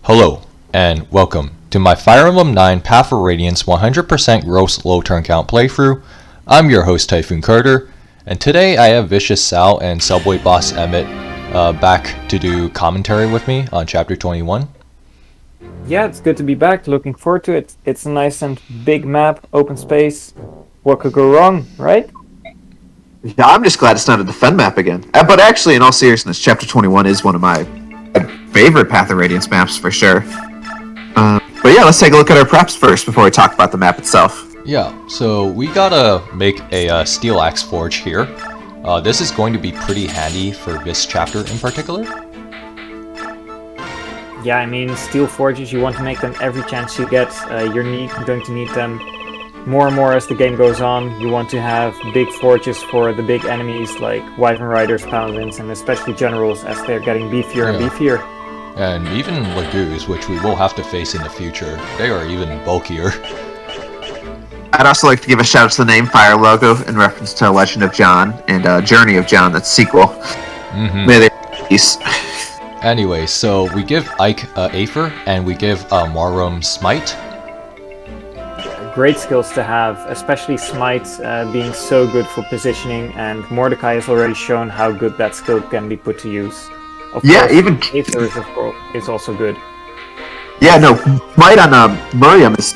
Hello, and welcome to my Fire Emblem 9 Path of Radiance 100% gross low turn count playthrough. I'm your host Typhoon Carter, and today I have ViciousSal and SubwayBossEmmett back to do commentary with me on Chapter 21. Yeah, it's good to be back. Looking forward to it. It's a nice and big map, open space. What could go wrong, right? Yeah, I'm just glad it's not a defend map again. But actually, in all seriousness, Chapter 21 is one of my favorite Path of Radiance maps for sure. But yeah, let's take a look at our preps first before we talk about the map itself. Yeah, so we gotta make a steel axe forge here. This is going to be pretty handy for this chapter in particular. Yeah, I mean, steel forges, you want to make them every chance you get. You're going to need them more and more as the game goes on. You want to have big forges for the big enemies like Wyvern Riders, Paladins, and especially Generals as they're getting beefier and beefier. And even Lagoos, which we will have to face in the future, they are even bulkier. I'd also like to give a shout out to the name Fire logo in reference to Legend of John and Journey of John, that's sequel. May they peace. Anyway, so we give Ike Aether, and we give Marum Smite. Great skills to have, especially Smite being so good for positioning, and Mordecai has already shown how good that skill can be put to use. Of course, even Aether is also good. Yeah, no, Smite on Miriam is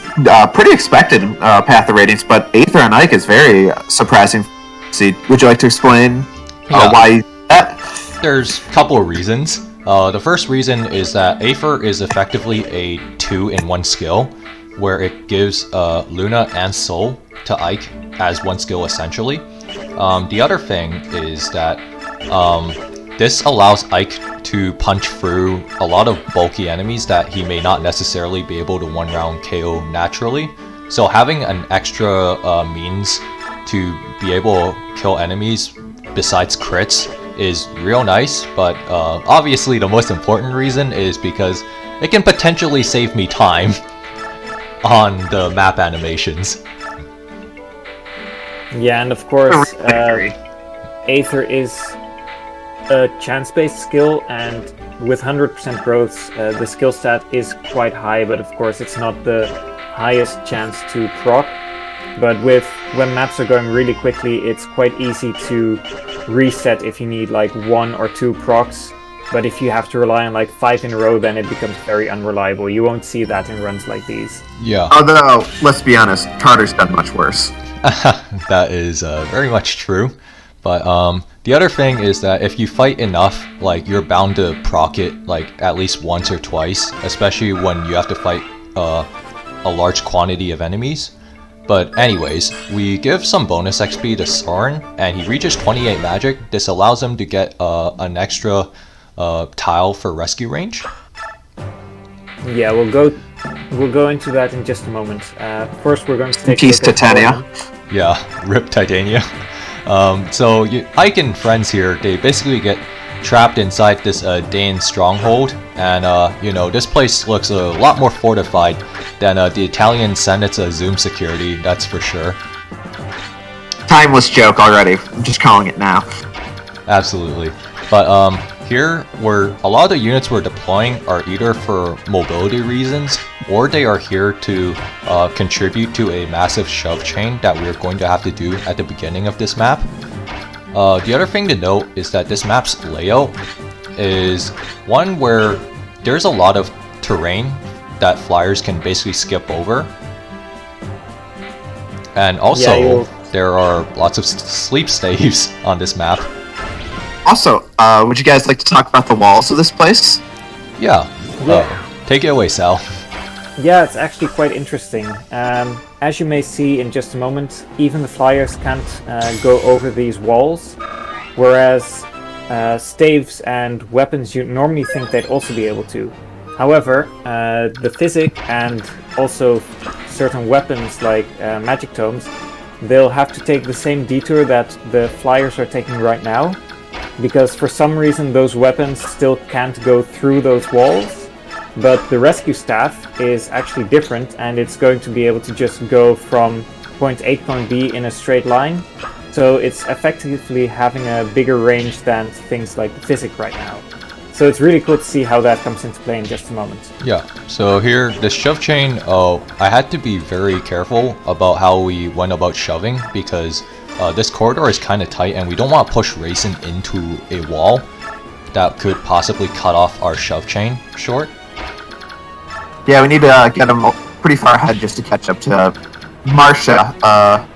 pretty expected in Path of Radiance, but Aether on Ike is very surprising. See, would you like to explain why that? There's a couple of reasons. The first reason is that Aether is effectively a 2-in-1 skill, where it gives Luna and Soul to Ike as one skill essentially. The other thing is that this allows Ike to punch through a lot of bulky enemies that he may not necessarily be able to one-round KO naturally. So having an extra means to be able to kill enemies besides crits is real nice, but obviously the most important reason is because it can potentially save me time on the map animations. Yeah, and of course, Aether is a chance-based skill, and with 100% growth, the skill stat is quite high, but of course it's not the highest chance to proc. But when maps are going really quickly, it's quite easy to reset if you need like 1 or 2 procs. But if you have to rely on like 5 in a row, then it becomes very unreliable. You won't see that in runs like these. Yeah. Although, let's be honest, Carter's done much worse. That is very much true. But the other thing is that if you fight enough, like you're bound to proc it like at least once or twice, especially when you have to fight a large quantity of enemies. But anyways, we give some bonus XP to Soren, and he reaches 28 magic. This allows him to get an extra tile for rescue range. Yeah, we'll go into that in just a moment. First, we're going to take Peace, Titania. Yeah, rip Titania. So Ike and friends here, they basically get trapped inside this Dane stronghold, and this place looks a lot more fortified than the Italian Senate's Zoom security, that's for sure. Timeless joke already. I'm just calling it now. Absolutely. But here, where a lot of the units we're deploying are either for mobility reasons, or they are here to contribute to a massive shove chain that we're going to have to do at the beginning of this map. The other thing to note is that this map's layout is one where there's a lot of terrain that flyers can basically skip over. And also, there are lots of sleep staves on this map. Also, would you guys like to talk about the walls of this place? Yeah. Take it away, Sal. Yeah, it's actually quite interesting. As you may see in just a moment, even the flyers can't go over these walls, whereas staves and weapons you normally think they'd also be able to. However, the physic and also certain weapons like magic tomes, they'll have to take the same detour that the flyers are taking right now, because for some reason those weapons still can't go through those walls, but the rescue staff is actually different, and it's going to be able to just go from point A to point B in a straight line, so it's effectively having a bigger range than things like the physic right now. So it's really cool to see how that comes into play in just a moment. Yeah, so here, the shove chain, I had to be very careful about how we went about shoving, because this corridor is kind of tight and we don't want to push Reyson into a wall that could possibly cut off our shove chain short. Yeah, we need to get him pretty far ahead just to catch up to Marcia.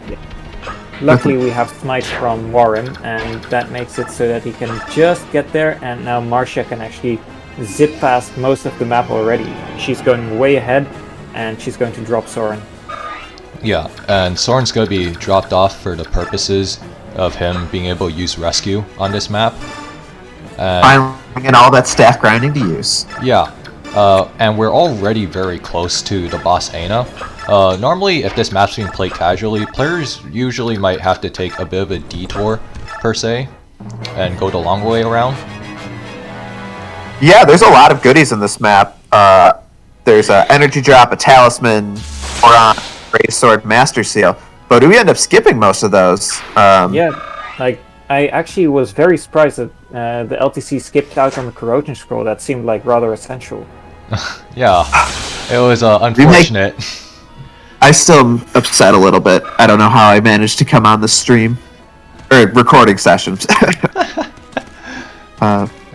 Luckily we have Smite from Warren, and that makes it so that he can just get there, and now Marcia can actually zip past most of the map already. She's going way ahead, and she's going to drop Soren. Yeah, and Soren's going to be dropped off for the purposes of him being able to use rescue on this map. And Finally getting all that staff grinding to use. yeah, and we're already very close to the boss Aina. Normally, if this map's being played casually, players usually might have to take a bit of a detour, per se, and go the long way around. Yeah, there's a lot of goodies in this map. There's an energy drop, a talisman, Oron, Great Sword, Master Seal. But we end up skipping most of those. Yeah, like, I actually was very surprised that the LTC skipped out on the corrosion scroll. That seemed like rather essential. Yeah, it was unfortunate. I still am upset a little bit. I don't know how I managed to come on the stream. Or recording sessions.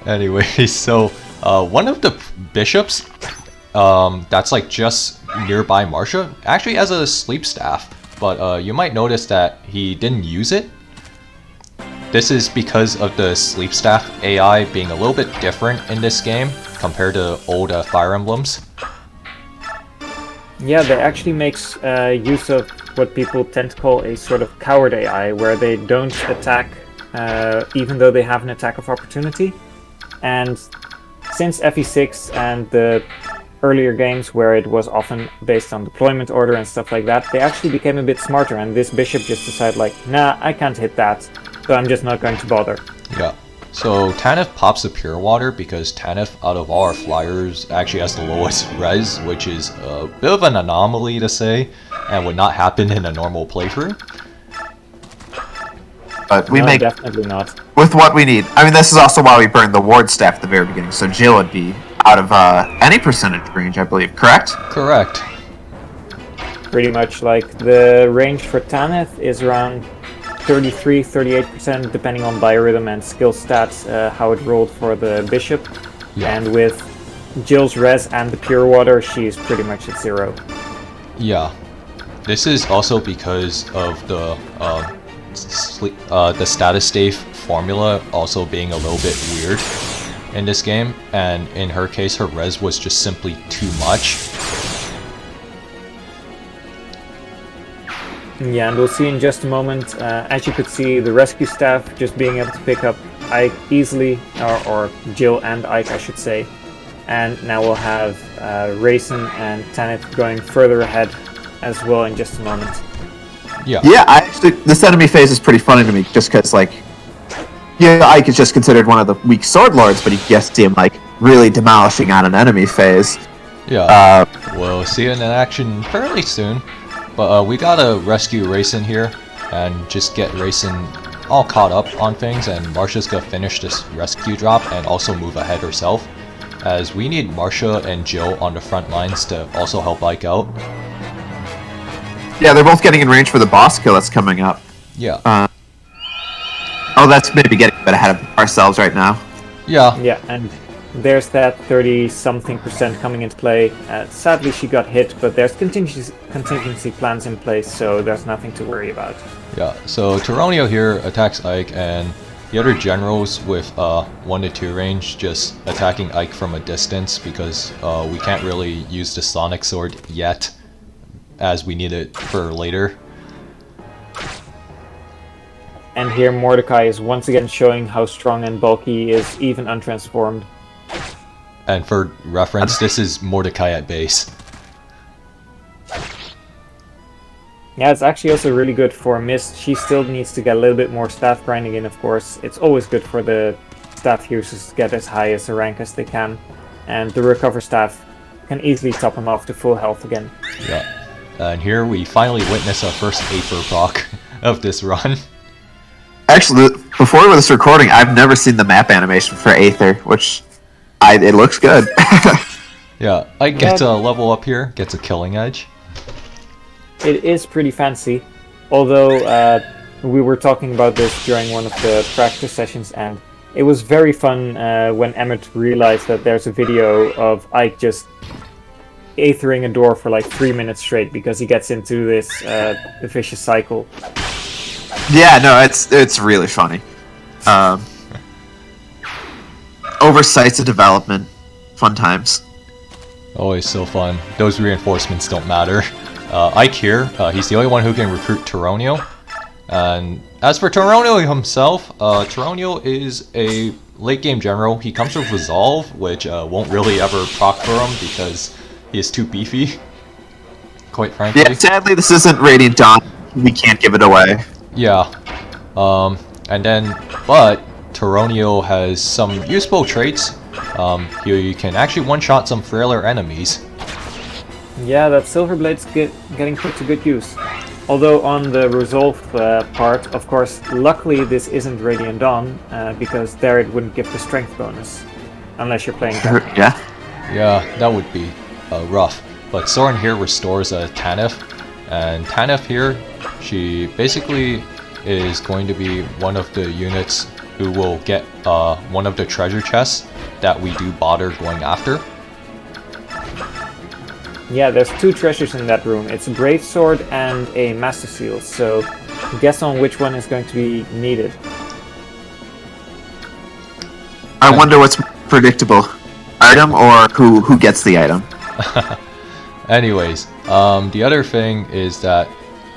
Anyway, so one of the bishops that's like just nearby Marcia actually has a sleep staff, but you might notice that he didn't use it. This is because of the sleep staff AI being a little bit different in this game compared to old Fire Emblems. Yeah, that actually makes use of what people tend to call a sort of coward AI, where they don't attack even though they have an attack of opportunity. And since FE6 and the earlier games where it was often based on deployment order and stuff like that, they actually became a bit smarter, and this bishop just decided like, nah, I can't hit that, so I'm just not going to bother. Yeah. So Tanith pops the Pure Water because Tanith, out of all our flyers, actually has the lowest res, which is a bit of an anomaly to say, and would not happen in a normal playthrough. But we No, make definitely not. with what we need. I mean, this is also why we burned the ward staff at the very beginning, so Jill would be out of any percentage range, I believe, correct? Correct. Pretty much, like, the range for Tanith is around 33-38%, depending on biorhythm and skill stats, how it rolled for the bishop. Yeah. And with Jill's res and the pure water, she's pretty much at 0. Yeah. This is also because of the status stave formula also being a little bit weird in this game, and in her case, her res was just simply too much. Yeah, and we'll see in just a moment. As you could see, the rescue staff just being able to pick up Ike easily, or Jill and Ike, I should say. And now we'll have Reyson and Tanith going further ahead as well in just a moment. Yeah. Yeah, this enemy phase is pretty funny to me, just because, like, yeah, Ike is just considered one of the weak sword lords, but you get to see him, like, really demolishing on an enemy phase. Yeah. We'll see it in action fairly soon. But we gotta rescue Reyson here and just get Reyson all caught up on things, and Marcia's gonna finish this rescue drop and also move ahead herself, as we need Marcia and Jill on the front lines to also help Ike out. Yeah, they're both getting in range for the boss kill that's coming up. Yeah. Oh, that's maybe getting a bit ahead of ourselves right now. Yeah. Yeah, and there's that 30-something% coming into play. Sadly, she got hit, but there's contingency plans in place, so there's nothing to worry about. Yeah, so Tauroneo here attacks Ike, and the other generals with 1 to 2 range just attacking Ike from a distance, because we can't really use the Sonic Sword yet, as we need it for later. And here Mordecai is once again showing how strong and bulky he is, even untransformed. And for reference, this is Mordecai at base. Yeah, it's actually also really good for Mist. She still needs to get a little bit more staff grinding in, of course. It's always good for the staff users to get as high as a rank as they can. And the recover staff can easily top them off to full health again. Yeah. And here we finally witness our first Aether proc of this run. Actually, before this recording, I've never seen the map animation for Aether, which It looks good. Yeah, Ike gets a level up here, gets a killing edge. It is pretty fancy, although we were talking about this during one of the practice sessions, and it was very fun when Emmett realized that there's a video of Ike just aethering a door for like 3 minutes straight because he gets into this vicious cycle. Yeah, no, it's really funny. Oversights of development, fun times. Always so fun. Those reinforcements don't matter. Ike here, he's the only one who can recruit Tauroneo. And as for Tauroneo himself, Tauroneo is a late game general. He comes with Resolve, which won't really ever proc for him because he is too beefy, quite frankly. Yeah, sadly this isn't Radiant Dawn. We can't give it away. Yeah. And then, but Tauroneo has some useful traits. You can actually one-shot some frailer enemies. Yeah, that Silverblade's getting put to good use. Although on the Resolve part, of course, luckily this isn't Radiant Dawn, because there it wouldn't give the strength bonus. Unless you're playing that. Yeah. Yeah, that would be rough. But Soren here restores a Tanith. And Tanith here, she basically is going to be one of the units who will get one of the treasure chests that we do bother going after. Yeah, there's 2 treasures in that room. It's a Greatsword and a Master Seal, so guess on which one is going to be needed. I wonder what's predictable, item or who gets the item. Anyways, the other thing is that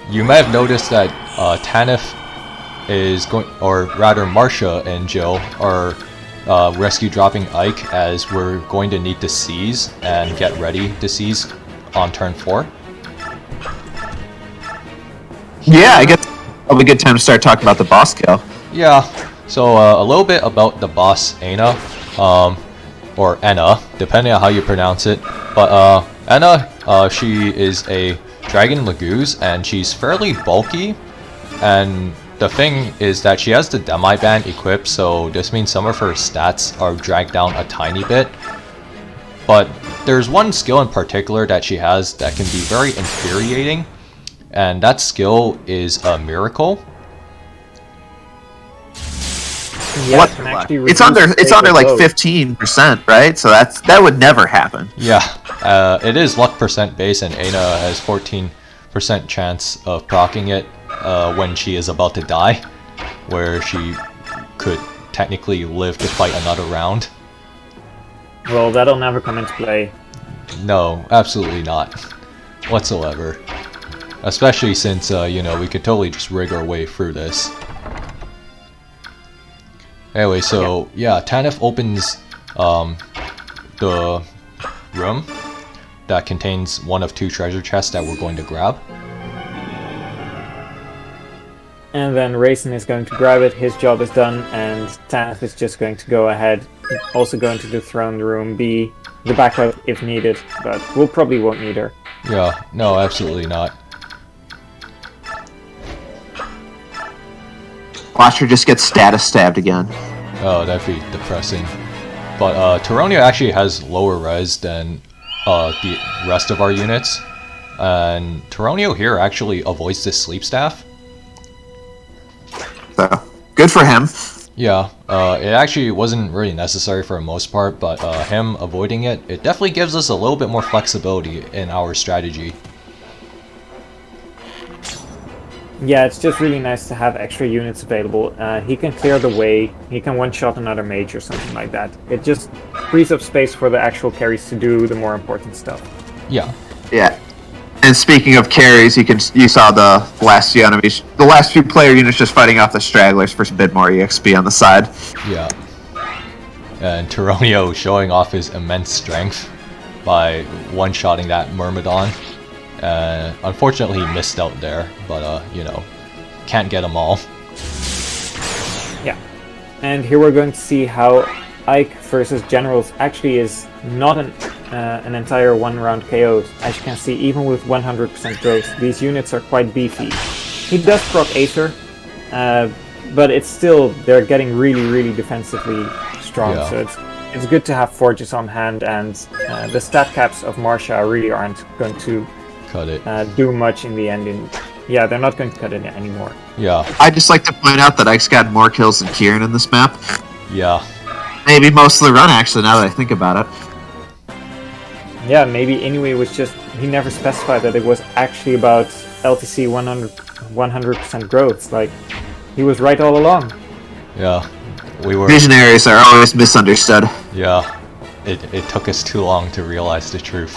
you may have noticed that Tanith is going, or rather Marcia and Jill are rescue dropping Ike as we're going to need to seize and get ready to seize on turn 4. Yeah, I guess probably a good time to start talking about the boss kill. Yeah, so a little bit about the boss Aina, or Enna, depending on how you pronounce it. But Enna, she is a Dragon Lagoose, and she's fairly bulky, and the thing is that she has the Demi Band equipped, so this means some of her stats are dragged down a tiny bit. But there's one skill in particular that she has that can be very infuriating, and that skill is a Miracle. Yeah, What? it can actually It's under like load. 15%, right? So that would never happen. Yeah, it is luck percent base, and Aina has 14% chance of proccing it when she is about to die, where she could technically live to fight another round. Well, that'll never come into play. No, absolutely not, whatsoever. Especially since, you know, we could totally just rig our way through this. Anyway, so, yeah, Tanith opens the room that contains one of 2 treasure chests that we're going to grab. And then Rayson is going to grab it, his job is done, and Tanith is just going to go ahead, also go into the throne room, be the backup if needed, but we'll probably won't need her. Yeah, no, absolutely not. Watch her just get status stabbed again. Oh, that'd be depressing. But Tauroneo actually has lower res than the rest of our units. And Tauroneo here actually avoids this sleep staff. So good for him. Yeah, it actually wasn't really necessary for the most part, but him avoiding it, it definitely gives us a little bit more flexibility in our strategy. Yeah, it's just really nice to have extra units available. He can clear the way, he can one-shot another mage or something like that. It just frees up space for the actual carries to do the more important stuff. Yeah. Yeah. And speaking of carries, you saw the last few enemies, the last few player units just fighting off the stragglers for a bit more EXP on the side. Yeah. And Tauroneo showing off his immense strength by one-shotting that Myrmidon. Unfortunately, he missed out there, but, you know, can't get them all. Yeah. And here we're going to see how Ike versus Generals actually is not an entire one-round KO. As you can see, even with 100% growth, these units are quite beefy. He does proc Aether, but it's still, they're getting really, really defensively strong, Yeah. so it's good to have forges on hand, and the stat caps of Marsha really aren't going to Cut it. do much in the end. Yeah, they're not going to cut it anymore. Yeah. I'd just like to point out that Ike's got more kills than Kieran in this map. Yeah. Maybe most of the run, actually, now that I think about it. Yeah, maybe anyway it was just, he never specified that it was actually about LTC 100% growth. Like, he was right all along. Yeah. We were. Visionaries are always misunderstood. Yeah. It took us too long to realize the truth.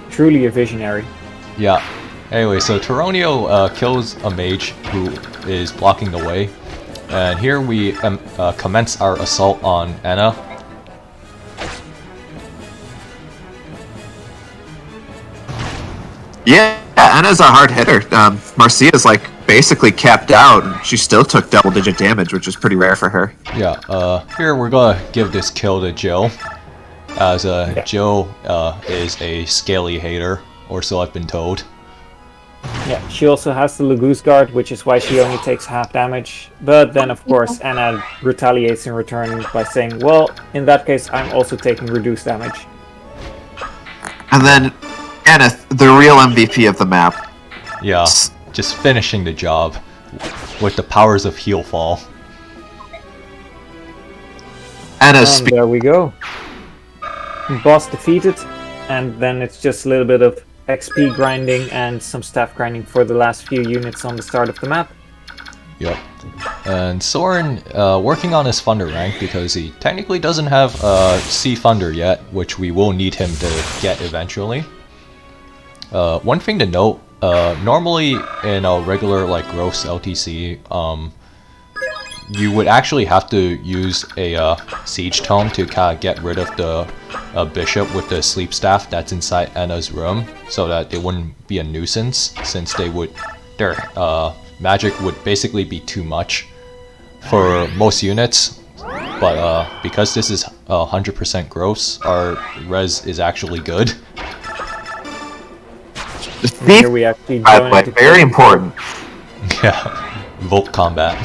Truly a visionary. Yeah. Anyway, so Tauroneo kills a mage who is blocking the way. And here we commence our assault on Anna. Yeah, Anna's a hard hitter. Marcia's like basically capped out, and she still took double-digit damage, which is pretty rare for her. Yeah, here we're gonna give this kill to Jill, as Jill is a scalie hater, or so I've been told. Yeah, she also has the Lugus Guard, which is why she only takes half damage. But then, of course, Anna retaliates in return by saying, well, in that case, I'm also taking reduced damage. And then Anna, the real MVP of the map. Yeah, just finishing the job with the powers of heal fall. Anna's And there we go. Boss defeated, and then it's just a little bit of XP grinding and some staff grinding for the last few units on the start of the map. Yep. And Soren working on his Thunder rank because he technically doesn't have C Thunder yet, which we will need him to get eventually. One thing to note, normally in a regular like gross LTC, you would actually have to use a siege tome to kind of get rid of the bishop with the sleep staff that's inside Anna's room, so that it wouldn't be a nuisance, since their magic would basically be too much for most units. But because this is 100% gross, our res is actually good. Here we actually join into very important. Yeah, Volt combat.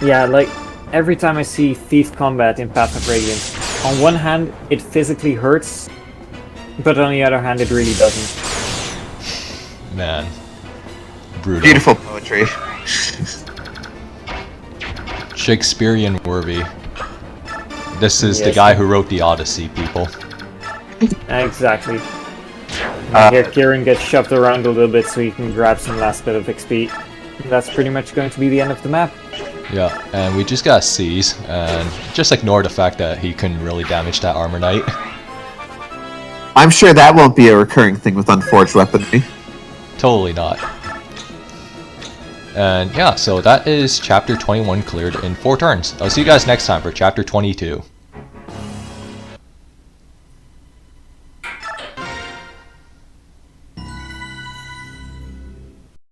Yeah, like every time I see Thief combat in Path of Radiance, on one hand it physically hurts, but on the other hand it really doesn't. Man, brutal. Beautiful poetry. Shakespearean worthy. This is the Yes. guy who wrote the Odyssey, people. Exactly. And here Kieran gets shoved around a little bit so he can grab some last bit of XP. And that's pretty much going to be the end of the map. Yeah, and we just got C's, and just ignore the fact that he couldn't really damage that Armor Knight. I'm sure that won't be a recurring thing with Unforged Weaponry. Totally not. And yeah, so that is Chapter 21 cleared in 4 turns. I'll see you guys next time for Chapter 22.